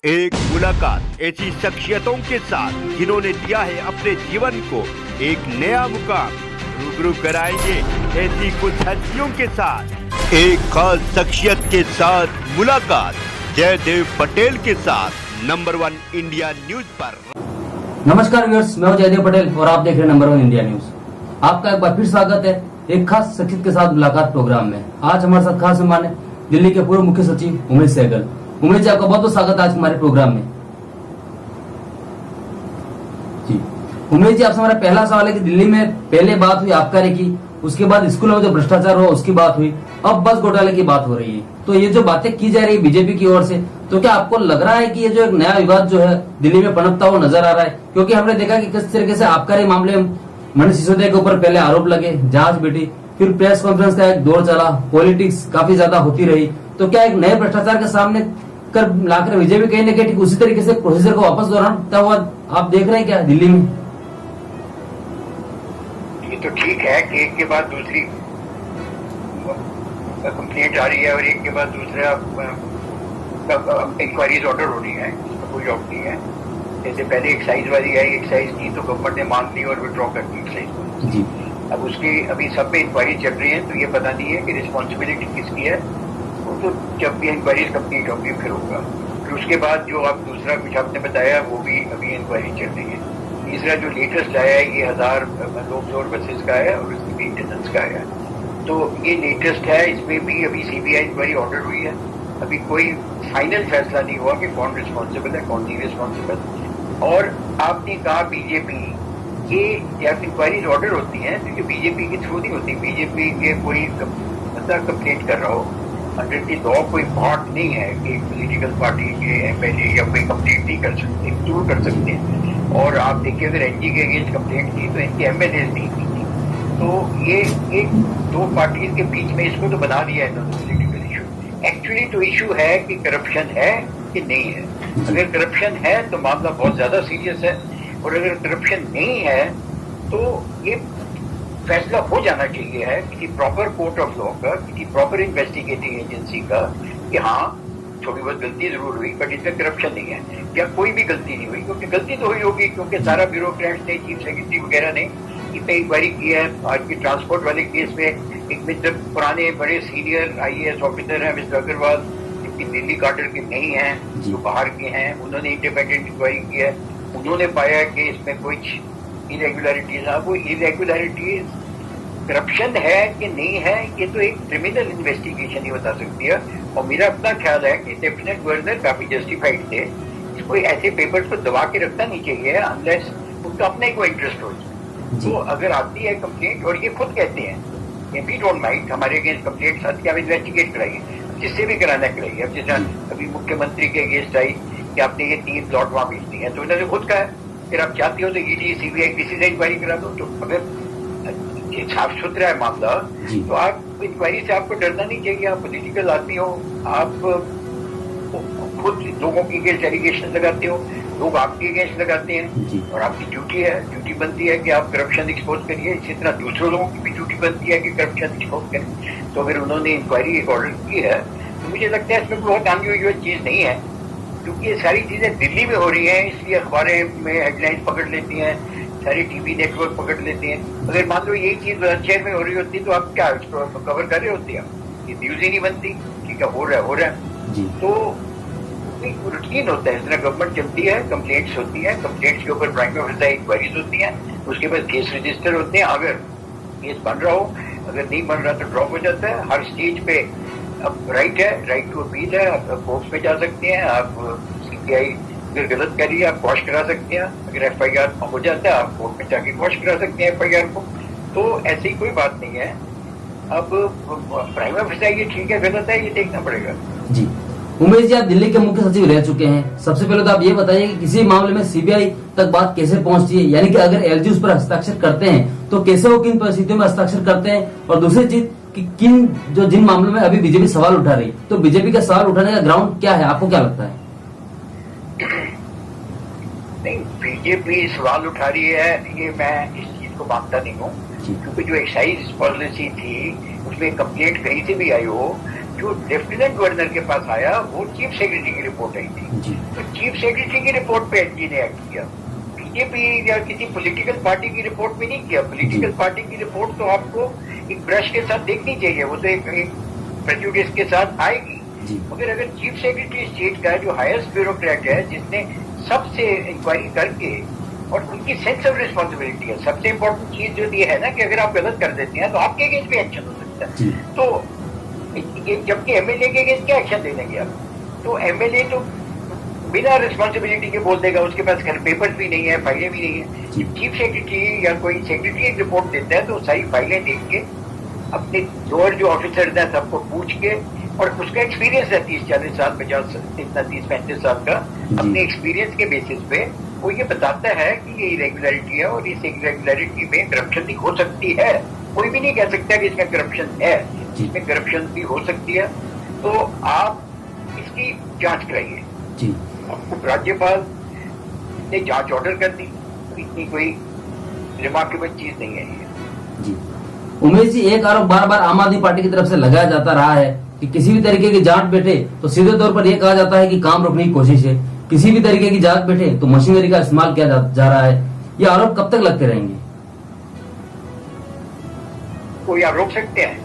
एक मुलाकात ऐसी शख्सियतों के साथ जिन्होंने दिया है अपने जीवन को एक नया मुकाम। रूबरू कराएंगे ऐसी कुछ हस्तियों के साथ एक खास शख्सियत के साथ मुलाकात जयदेव पटेल के साथ नंबर 1 इंडिया न्यूज पर। नमस्कार व्यूअर्स, मैं हूं जयदेव पटेल और आप देख रहे हैं नंबर 1 इंडिया न्यूज। आपका एक बार फिर स्वागत है एक खास शख्सियत के साथ मुलाकात प्रोग्राम में। आज हमारे साथ खास मेहमान है दिल्ली के पूर्व मुख्य सचिव उमेश सहगल। उमेश जी, आपका बहुत बहुत स्वागत है आज हमारे प्रोग्राम में। जी उमेश जी, आपसे हमारा पहला सवाल है कि दिल्ली में पहले बात हुई आबकारी की, उसके बाद स्कूलों में जो भ्रष्टाचार हुआ उसकी बात हुई, अब बस घोटाले की बात हो रही है। तो ये जो बातें की जा रही है बीजेपी की ओर से, तो क्या आपको लग रहा है कि ये जो एक नया विवाद जो है दिल्ली में पनपता हुआ नजर आ रहा है? क्योंकि हमने देखा कि किस तरीके से आबकारी मामले में मनीष सिसोदिया के ऊपर पहले आरोप लगे, जांच बैठी, फिर प्रेस कॉन्फ्रेंस का एक दौर चला, पॉलिटिक्स काफी ज्यादा होती रही। तो क्या एक नए भ्रष्टाचार के सामने कर लाकर बीजेपी कहीं ना कहीं ठीक उसी तरीके से प्रोसीजर को वापस दोहराता हुआ आप देख रहे हैं क्या दिल्ली में? ये तो ठीक है कि एक के बाद दूसरी कंप्लेंट आ रही है और एक के बाद दूसरा इंक्वायरीज ऑर्डर हो रही है, इसमें कोई जॉब नहीं है। जैसे पहले एक्साइज वाली आई, एक्साइज की तो गवर्नमेंट ने मांग ली और विड्रॉ कर दी एक्साइज जी। अब उसकी अभी सब पे इंक्वायरी चल रही है, तो ये पता नहीं है कि रिस्पॉन्सिबिलिटी किसकी है। वो तो जब भी इंक्वायरीज कंप्लीट होगी फिर होगा। फिर उसके बाद जो आप दूसरा कुछ आपने बताया वो भी अभी इंक्वायरी चल रही है। तीसरा जो लेटेस्ट आया है ये 1000 लोकसोर बसेस का है और उसकी मेंटेनेंस का है, तो ये लेटेस्ट है। इसमें भी अभी सीबीआई इंक्वायरी ऑर्डर हुई है। अभी कोई फाइनल फैसला नहीं हुआ कि कौन रिस्पॉन्सिबल है कौन नहीं रिस्पॉन्सिबल। और आपने कहा बीजेपी, ये जब इंक्वायरीज ऑर्डर होती हैं तो ये बीजेपी के थ्रू नहीं होती। बीजेपी के कोई मतलब कंप्लेंट कर रहा हो अंडर दी लॉ कोई बात नहीं है कि एक पॉलिटिकल पार्टी के एमएलए या कोई कंप्लेंट नहीं कर सकते, जरूर कर सकते हैं। और आप देखिए अगर एनजी के अगेंस्ट कंप्लेंट की तो इनके एमएलए नहीं की थी। तो ये एक दो पार्टीज के बीच में इसको तो बना दिया है पॉलिटिकल इशू। एक्चुअली तो इशू है कि करप्शन है कि नहीं है। अगर करप्शन है तो मामला बहुत ज्यादा सीरियस है, और अगर करप्शन नहीं है तो ये फैसला हो जाना चाहिए है किसी प्रॉपर कोर्ट ऑफ लॉ का, किसी प्रॉपर इन्वेस्टिगेटिंग एजेंसी का, कि हाँ थोड़ी बहुत गलती जरूर हुई बट इसमें करप्शन नहीं है, या कोई भी गलती नहीं हुई। क्योंकि गलती तो हुई होगी, क्योंकि सारा ब्यूरोक्रेट्स ने, चीफ सेक्रेटरी वगैरह ने इस पे इंक्वायरी की है। आज की ट्रांसपोर्ट वाले केस में एक मिस्टर पुराने बड़े सीनियर IAS ऑफिसर हैं मिस्टर अग्रवाल, जिनकी दिल्ली कार्डर के नहीं है, जो बाहर के हैं, उन्होंने इंडिपेंडेंट इंक्वायरी की है। उन्होंने पाया कि इसमें कुछ इरेगुलरिटीज है। वो इरेगुलरिटीज करप्शन है कि नहीं है ये तो एक क्रिमिनल इन्वेस्टिगेशन ही बता सकती है। और मेरा अपना ख्याल है कि लेफ्टिनेंट गवर्नर काफी जस्टिफाइड थे। कोई ऐसे पेपर्स को दबा के रखना नहीं चाहिए अनलेस उनका अपना ही कोई इंटरेस्ट हो। तो अगर आती है कंप्लेंट और ये खुद कहते हैं वी डोंट माइंड हमारे अगेंस्ट कंप्लेंट आती है, हम इन्वेस्टिगेट कराइए, जिससे भी कराना कराइए। अब जैसा अभी मुख्यमंत्री के अगेंस्ट आई कि आपने ये 3 प्लॉट वहां बेच दिए हैं, तो उन्होंने खुद कहा फिर आप चाहते हो तो ED CBI किसी से इंक्वायरी करा दो। तो अगर साफ सुथरा है मामला तो आप इंक्वायरी से आपको डरना नहीं चाहिए। आप पॉलिटिकल आदमी हो, आप खुद लोगों की अगेंस्ट एलिगेशन लगाते हो, लोग आपके अगेंस्ट लगाते हैं, और आपकी ड्यूटी है, ड्यूटी बनती है कि आप करप्शन एक्सपोज करिए। इसी तरह दूसरों लोगों की भी ड्यूटी बनती है कि करप्शन एक्सपोज करें। तो अगर उन्होंने इंक्वायरी एक ऑर्डर की है तो मुझे लगता है इसमें बहुत अनयूजुअल चीज नहीं है, क्योंकि ये सारी चीजें दिल्ली में हो रही हैं, इसलिए अखबारें में हेडलाइन पकड़ लेती हैं, सारे टीवी नेटवर्क पकड़ लेते हैं। अगर मान लो यही चीज शहर में हो रही होती तो आप क्या कवर कर रहे होते हैं? ये न्यूज ही नहीं बनती कि क्या हो रहा है। तो रूटीन होता है, इस तरह गवर्नमेंट चलती है, कंप्लेंट्स होती है, कंप्लेंट्स के ऊपर प्राइम ऑफिसर इंक्वायरीज होती है, उसके बाद केस रजिस्टर होते हैं। अगर केस बन रहा हो, अगर नहीं बन रहा तो ड्रॉप हो जाता है। हर स्टेज पे अब राइट है, राइट टू अपील है, आप कोर्ट में जा सकते हैं। आप CBI अगर गलत करिए आप क्वॉश करा सकते हैं। अगर FIR हो जाता है आप कोर्ट में जाके क्वॉश करा सकते हैं FIR को। तो ऐसी कोई बात नहीं है। अब प्राइम ऑफिसर ये ठीक है गलत है ये देखना पड़ेगा। जी उमेश जी, आप दिल्ली के मुख्य सचिव रह चुके हैं। सबसे पहले तो आप ये बताइए कि किसी मामले में CBI तक बात कैसे पहुंचती है, यानी कि अगर LG उस पर हस्ताक्षर करते हैं तो कैसे वो किन परिस्थितियों में हस्ताक्षर करते हैं, और दूसरी चीज कि जिन मामलों में अभी बीजेपी सवाल उठा रही, तो बीजेपी का सवाल उठाने का ग्राउंड क्या है, आपको क्या लगता है? नहीं, बीजेपी सवाल उठा रही है ये मैं इस चीज को मानता नहीं हूँ, क्योंकि जो एक्साइज पॉलिसी थी उसमें कंप्लेंट कहीं से भी आई हो जो लेफ्टिनेंट गवर्नर के पास आया वो चीफ सेक्रेटरी की रिपोर्ट आई थी। जी। तो चीफ सेक्रेटरी की रिपोर्ट पे एसजी ने एक्ट किया, बीजेपी या किसी पॉलिटिकल पार्टी की रिपोर्ट में नहीं किया। पॉलिटिकल पार्टी की रिपोर्ट तो आपको एक ब्रश के साथ देखनी चाहिए, वो तो एक प्रेजुडिस के साथ आएगी। मगर अगर चीफ सेक्रेटरी स्टेट का जो हाईएस्ट ब्यूरोक्रेट है, जिसने सबसे इंक्वायरी करके, और उनकी सेंस ऑफ रिस्पॉन्सिबिलिटी है, सबसे इम्पोर्टेंट चीज जो ये है ना कि अगर आप गलत कर देते हैं तो आपके अगेंस्ट भी एक्शन हो सकता है। तो जबकि एमएलए के अगेंस्ट क्या एक्शन ले लेंगे आप? तो एमएलए तो बिना रिस्पॉन्सिबिलिटी के बोल देगा, उसके पास पेपर्स भी नहीं है, फाइलें भी नहीं है। चीफ सेक्रेटरी या कोई सेक्रेटरी एक रिपोर्ट देता है तो सारी फाइलें देख के अपने लोअर जो ऑफिसर्स हैं सबको पूछ के, और उसका एक्सपीरियंस है 30-40 साल 30-35 साल का, अपने एक्सपीरियंस के बेसिस पे वो ये बताता है कि ये इरेगुलरिटी है और इस इरेगुलरिटी में करप्शन भी हो सकती है। कोई भी नहीं कह सकता कि इसमें करप्शन है, इसमें करप्शन भी हो सकती है। तो आप इसकी जांच कराइए। आपको राज्यपाल ने जांच ऑर्डर कर दी, इतनी कोई रिमार्केबल चीज नहीं है ये। जी उमेश जी, एक आरोप बार बार आम आदमी पार्टी की तरफ से लगाया जाता रहा है कि किसी भी तरीके की जांच बैठे तो सीधे तौर पर यह कहा जाता है कि काम रोकने की कोशिश है, किसी भी तरीके की जांच बैठे तो मशीनरी का इस्तेमाल किया जा रहा है। ये आरोप कब तक लगते रहेंगे? कोई आप रोक सकते हैं?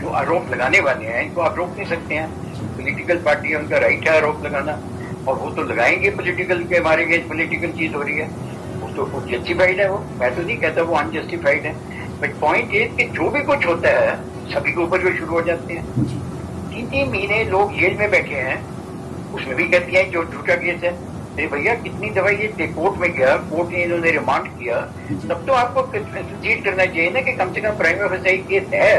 जो आरोप लगाने वाले हैं इनको आप रोक नहीं सकते हैं। पॉलिटिकल पार्टी है, उनका राइट है आरोप लगाना, और वो तो लगाएंगे। पॉलिटिकल के हमारे अगेंस्ट पॉलिटिकल चीज हो रही है, वो तो जस्टिफाइड है। वो मैं तो नहीं कहता वो अनजस्टिफाइड है, बट पॉइंट ये कि जो भी कुछ होता है सभी के ऊपर जो शुरू हो जाते हैं। 3 महीने लोग जेल में बैठे हैं, उसमें भी कहती है जो झूठा केस है। अरे भैया कितनी दफा ये कोर्ट में गया, कोर्ट ने इन्होंने रिमांड किया, तब तो आपको कंसीड करना चाहिए ना कि कम से कम प्राइम ऑफिसर केस है,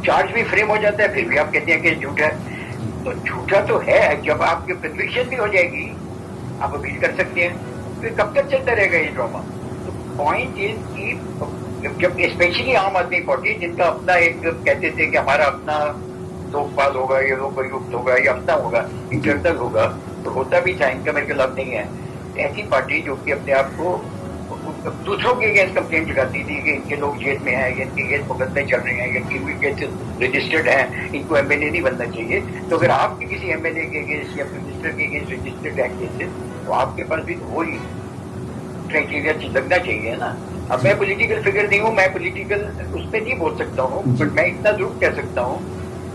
चार्ज भी फ्रेम हो जाता है, फिर भी आप कहते हैं कि झूठा है। तो झूठा तो है, जब आपकी कन्विक्शन भी हो जाएगी आप अपील कर सकते हैं। तो कब तक चलता रहेगा ये ड्रामा? तो पॉइंट इज कि जब स्पेशली आम आदमी पार्टी, जिनका अपना एक कहते थे कि हमारा अपना लोकपाल होगा, ये लोकायुक्त होगा, ये अपना होगा, इंटरनल होगा, तो होता भी था, इनका मेरे खिलाफ नहीं है। ऐसी पार्टी जो कि अपने आप को दूसरों के अगेंस्ट कंप्लेंट लगाती थी कि इनके लोग जेल में हैं, इनके अगेंस्ट मुकदमे चल रहे हैं, इनकी भी केसेस रजिस्टर्ड हैं, इनको एमएलए नहीं बनना चाहिए। तो अगर आपके किसी एमएलए के अगेंस्ट या मिनिस्टर के अगेंस्ट रजिस्टर्ड है केसेस, तो आपके पास भी वही क्राइटेरिया लगना चाहिए ना। अब मैं पॉलिटिकल फिगर नहीं हूँ, मैं पॉलिटिकल उस पर नहीं बोल सकता हूँ, बट मैं इतना जरूर कह सकता हूँ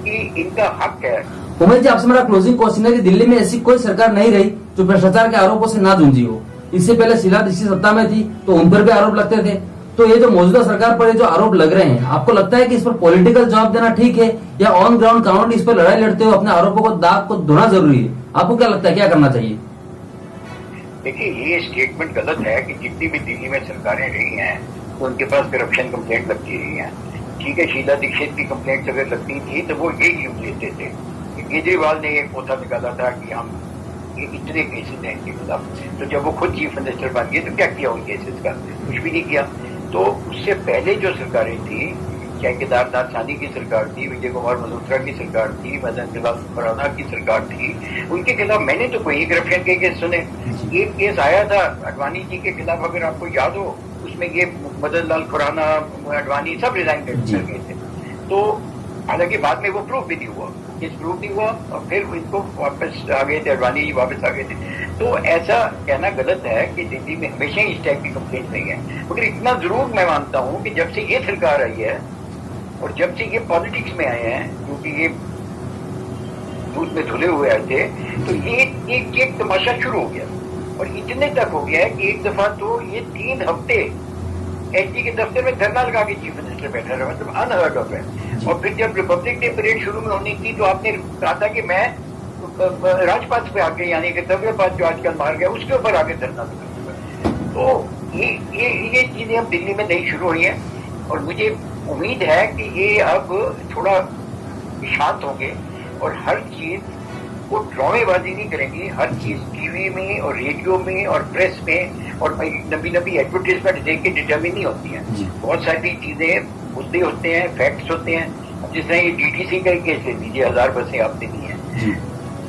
कि इनका हक है। उमेश जी, आपसे मेरा क्लोजिंग क्वेश्चन है कि दिल्ली में ऐसी कोई सरकार नहीं रही जो भ्रष्टाचार के आरोपों से ना जूझी हो। इससे पहले शीला दीक्षित सत्ता में थी तो उन पर भी आरोप लगते थे, तो ये जो मौजूदा सरकार पर जो आरोप लग रहे हैं, आपको लगता है कि इस पर पॉलिटिकल जवाब देना ठीक है, या ऑन ग्राउंड कानूनी इस पर लड़ाई लड़ते हुए अपने आरोपों को दाग को धोना जरूरी है? आपको क्या लगता है, क्या करना चाहिए? देखिए, ये स्टेटमेंट गलत है कि जितनी भी दिल्ली में सरकारें रही हैं तो उनके पास करप्शन कंप्लेंट लगती रही हैं। ठीक है, शीला दीक्षित की कंप्लेंट अगर लगती थी तो वो यही यूज लेते थे। केजरीवाल ने एक पोथा निकाला था कि हम ये इतने केसेस हैं इनके खिलाफ, तो जब वो खुद चीफ मिनिस्टर बन गए तो क्या किया उन केसेस का? कुछ भी नहीं किया। तो उससे पहले जो सरकारें थी, चाहे केदारनाथ सानी की सरकार थी, विजय कुमार मल्होत्रा की सरकार थी, मदन लाल खुराना की सरकार थी, उनके खिलाफ मैंने तो कोई करप्शन के केस सुने। एक केस आया था अडवाणी जी के खिलाफ, अगर आपको याद हो, उसमें ये मदन लाल खुराना, अडवाणी सब रिजाइन कर गए थे। तो हालांकि बाद में वो प्रूफ भी नहीं हुआ, केस प्रूफ नहीं हुआ, और फिर इनको वापस आ गए थे, अडवाणी जी वापस आ गए थे। तो ऐसा कहना गलत है कि दिल्ली में हमेशा इस टाइप की कंप्लेंट नहीं है। मगर इतना जरूर मैं मानता हूँ कि जब से ये सरकार आई है और जब से ये पॉलिटिक्स में आए हैं, क्योंकि ये दूध में धुले हुए आए थे, तो ये एक तमाशा शुरू हो गया, और इतने तक हो गया है कि एक दफा तो ये 3 हफ्ते एसडी के दफ्तर में धरना लगा के चीफ मिनिस्टर बैठा रहा, मतलब अनहर्ड ऑफ है। और फिर जब रिपब्लिक डे परेड शुरू में होनी थी तो आपने कहा था कि मैं राजपथ पे आके, यानी कि तव्यपात जो आजकल मार गया, उसके ऊपर आके धरना लगा। तो ये चीजें अब दिल्ली में नहीं शुरू हुई हैं, और मुझे उम्मीद है कि ये अब थोड़ा शांत होंगे और हर चीज वो ड्रामेबाजी नहीं करेंगी। हर चीज टीवी में और रेडियो में और प्रेस में और लंबी लंबी एडवर्टीजमेंट देख के डिटर्मिन नहीं होती हैं। बहुत सारी चीजें मुद्दे होते हैं, फैक्ट्स होते हैं। जिस तरह ये डीटीसी का केस ले लीजिए, 1000 बसें आपने दी हैं,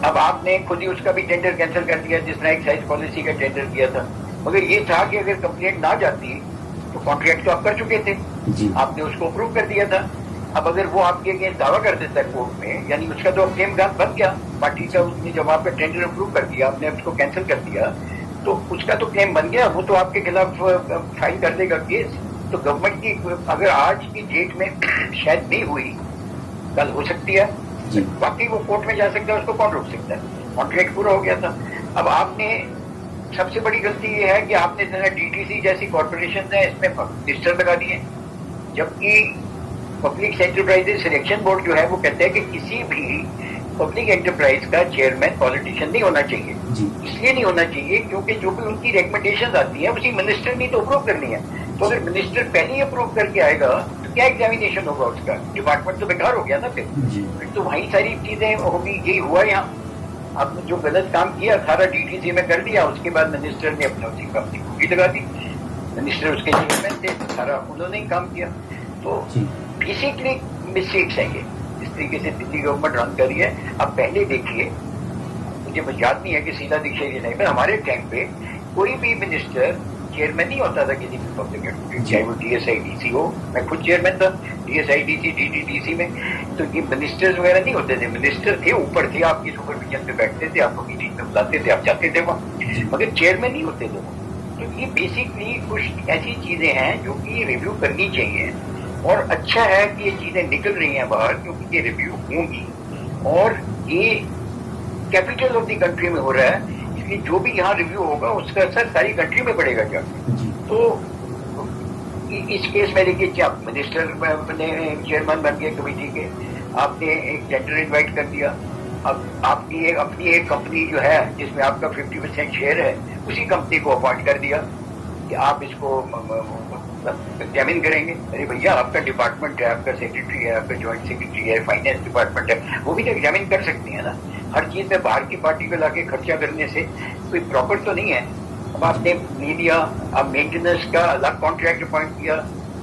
अब आपने खुद ही उसका भी टेंडर कैंसिल कर दिया, जिस तरह एक्साइज पॉलिसी का टेंडर किया था। मगर ये था कि अगर कंप्लेंट ना जाती तो कॉन्ट्रैक्ट तो आप कर चुके थे, आपने उसको अप्रूव कर दिया था। अब अगर वो आपके अगेंस्ट दावा कर देता है कोर्ट में, यानी उसका तो क्लेम बन गया, पार्टी का उसने जब आपका टेंडर अप्रूव कर दिया, आपने उसको कैंसिल कर दिया, तो उसका तो क्लेम बन गया, वो तो आपके खिलाफ फाइल कर देगा केस। तो गवर्नमेंट की अगर आज की डेट में शायद नहीं हुई, कल हो सकती है, बाकी वो कोर्ट में जा सकता है, उसको कौन रोक सकता है? कॉन्ट्रैक्ट पूरा हो गया था। अब आपने सबसे बड़ी गलती ये है कि आपने डीटीसी जैसी कॉर्पोरेशन है इसमें रजिस्टर लगा दिए, जबकि पब्लिक एंटरप्राइजेज सिलेक्शन बोर्ड जो है वो कहते हैं कि किसी भी पब्लिक एंटरप्राइज का चेयरमैन पॉलिटिशियन नहीं होना चाहिए। इसलिए नहीं होना चाहिए क्योंकि जो भी उनकी रिकमेंडेशन आती है उसी मिनिस्टर ने तो अप्रूव करनी है। तो अगर मिनिस्टर पहले ही अप्रूव करके आएगा तो क्या एग्जामिनेशन होगा उसका? डिपार्टमेंट तो बेकार हो गया ना फिर तो वही सारी चीजें होगी। यही हुआ यहाँ, आपने जो गलत काम किया सारा डीटीसी में कर दिया, उसके बाद मिनिस्टर ने अपने उसी कंपनी को भी लगा दी, मिनिस्टर उसके चेयरमैन थे, सारा उन्होंने ही काम किया। तो बेसिकली मिस्टेक्स है ये, इस तरीके से दिल्ली गवर्नमेंट रन कर रही है। अब पहले देखिए, मुझे बस याद नहीं है कि शीला दीक्षित जी नहीं, पर हमारे टाइम पे कोई भी मिनिस्टर चेयरमैन नहीं होता था किसी भी पब्लिक एंटरप्राइज, चाहे वो DSIDC हो, मैं खुद चेयरमैन था DSIDC DTDC में। तो ये मिनिस्टर्स वगैरह नहीं होते थे, मिनिस्टर थे ऊपर थे, आपकी सुपरविजन पे बैठते थे, आपको मीटिंग में बुलाते थे, आप जाते थे वहाँ, मगर चेयरमैन नहीं होते थे। तो ये बेसिकली कुछ ऐसी चीजें हैं जो कि रिव्यू करनी चाहिए, और अच्छा है कि ये चीजें निकल रही हैं बाहर, क्योंकि ये रिव्यू होंगी और ये कैपिटल ऑफ द कंट्री में हो रहा है, इसलिए जो भी यहाँ रिव्यू होगा उसका असर सारी कंट्री में पड़ेगा क्या। तो इस केस में देखिए, आप मिनिस्टर ने चेयरमैन बन गए कमेटी के, आपने एक टेंडर इन्वाइट कर दिया, अब आपकी अपनी एक कंपनी जो है जिसमें आपका 50% शेयर है, उसी कंपनी को अपॉइंट कर दिया कि आप इसको एग्जामिन करेंगे। अरे भैया, आपका डिपार्टमेंट है, आपका सेक्रेटरी है, आपका जॉइंट सेक्रेटरी है, फाइनेंस डिपार्टमेंट है, वो भी तो एग्जामिन कर सकती है ना। हर चीज में बाहर की पार्टी को लाके खर्चा करने से कोई प्रॉपर तो नहीं है। अब आपने ले लिया, अब मेंटेनेंस का अलग कॉन्ट्रैक्ट अपॉइंट किया,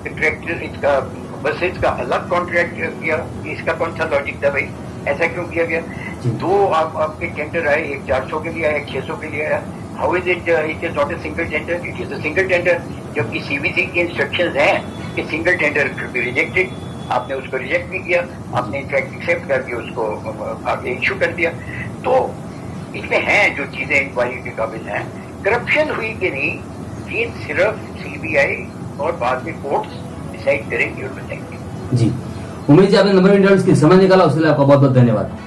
ट्रैक्टर इसका बसेज का अलग कॉन्ट्रैक्ट किया, इसका कौन सा लॉजिक था भाई? ऐसा क्यों किया गया? दो आपके टेंडर आए, एक 400 के लिए आया, एक 600 के लिए आया। How is it is not a single tender, it is a single tender, जबकि CBC के इंस्ट्रक्शंस हैं कि single tender should be rejected. आपने उसको रिजेक्ट नहीं किया, आपने इनफैक्ट एक्सेप्ट करके उसको आगे इशू कर दिया। तो इसमें हैं जो चीजें इंक्वायरी के काबिल हैं। करप्शन हुई कि नहीं, ये सिर्फ CBI और बाद में कोर्ट्स डिसाइड करेंगे और बताएंगे। जी, उम्मीद है आपने नंबर इंटरव्यूज की समझ निकाला, उसके लिए आपका बहुत बहुत धन्यवाद।